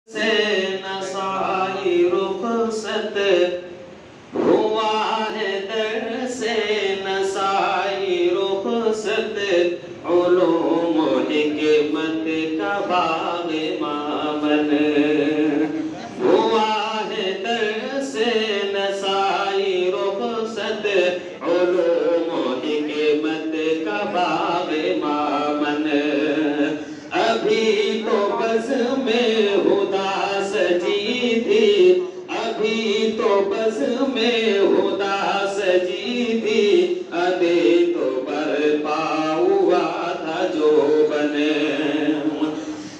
से नसाई रुखसत हुआ है दर से नसाई रुखसत उलूम हिकमत का बाग़ मामन हुआ है दर से नसाई रुखसत उलूम हिकमत का बाग़ मामन अभी तो बज़ में हुदा सजी थी अभी तो बज़ में हुदा सजी थी अभी तो बरपा हुआ था जो बने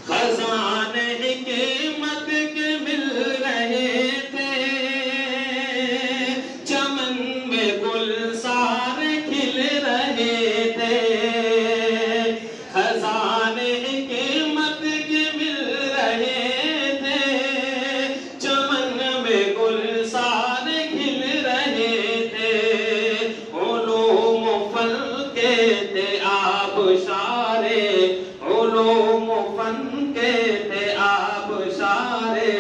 खजाने हिकमत के मिल रहे थे चमन में गुलजार खिल रहे थे खजाने हिकमत के मिल रहे थे चमन में गुलजार खिल रहे थे उलूम फन के थे आबशारे उलूम फन के थे आबशारे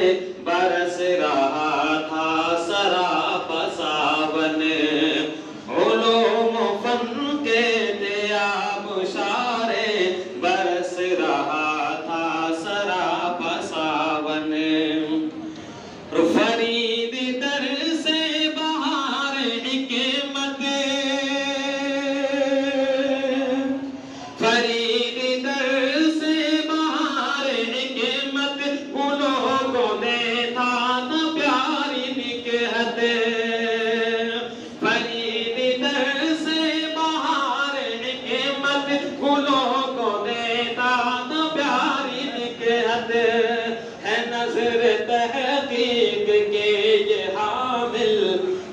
बरस रहा था सरापा सावन उलूम फन के थे आबशारे बरस रहा था सरापा सावन फरीद दर से बहार हिकमत फरीद दर से बहार हिकमत उन लोगों ने था न प्यारी निकहत फरीद दर से बहार हिकमत उन लोगों ने था न प्यारी निकहत है नजर तहकीक के ये हामिल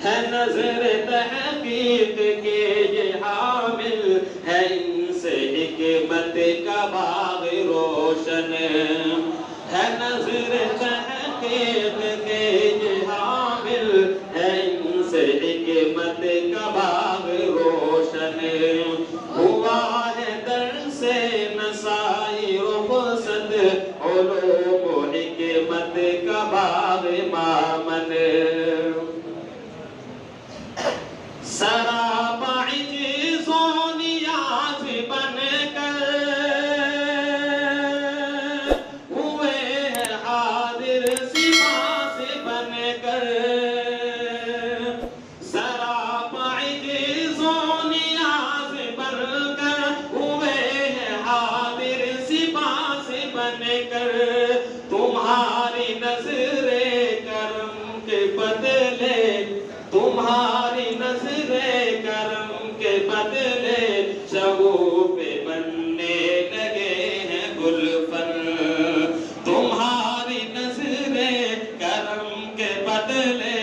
है नजर तहकीक के ये हामिल है इनसे हिकमत का बाग़ रोशन है नजर तहकीक के ये हामिल है इनसे हिकमत का बाग़ रोशन हुआ है दर से नसाई रुखसत उलूम हिकमत का बाग़ मामन सरापा इज्ज़ो नियाज़ बनकर हुए हैं हाज़िर सिपास बनकर सरापा इज्ज़ो नियाज़ बनकर हुए हैं हाज़िर सिपास बनकर तुम्हारी नज़रे करम के बदले तुम्हारी नज़रे करम के बदले शगुफ़े बनने लगे हैं गुलफन तुम्हारी नज़रे करम के बदले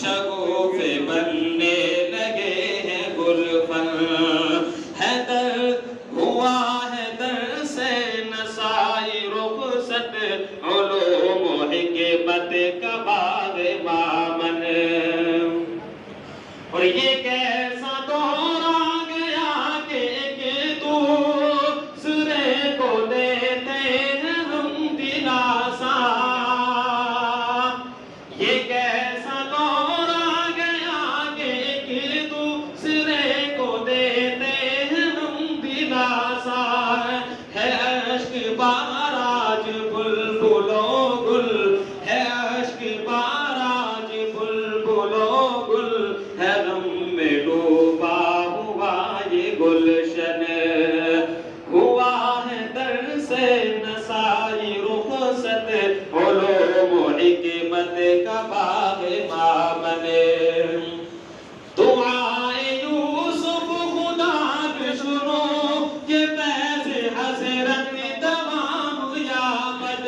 शगुफ़े बनने लगे हैं गुलफन है दर हुआ है दर से नसाई रुखसत उलूम हिकमत का बाग़ मामन और ये कैसा दौर आ गया कि दूसरे को देते हैं हम दिलासा ये कैसा दौर आ गया कि दूसरे को देते हैं हम दिलासा है अश्क बाराज बुलबुलो गुल है अश्क बाराज बुलबुलो गुल है गम में डूबा हुआ ये गुलशन हुआ है दर से नसाई रुखसत उलूम हिकमत का बाग़ मामन दुआए यूसुफ खुदा के सुनो ये फैज़ हज़रत तमाम यामत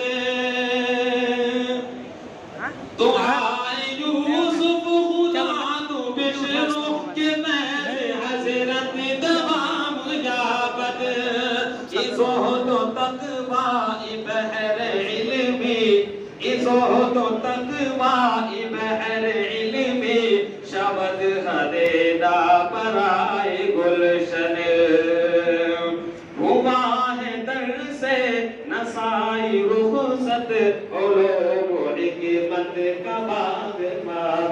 दुआए यूसुफ खुदा तो बिशरो के फैज़ हज़रत तमाम यामत इज़्ज़ो तक़वा बहर इल्मी इज़्ज़ो तक़वा बहर इल्मी शबद हदेदा बराए गुलशन हुआ है दर से नसाई रुखसत उलूम मत का बाग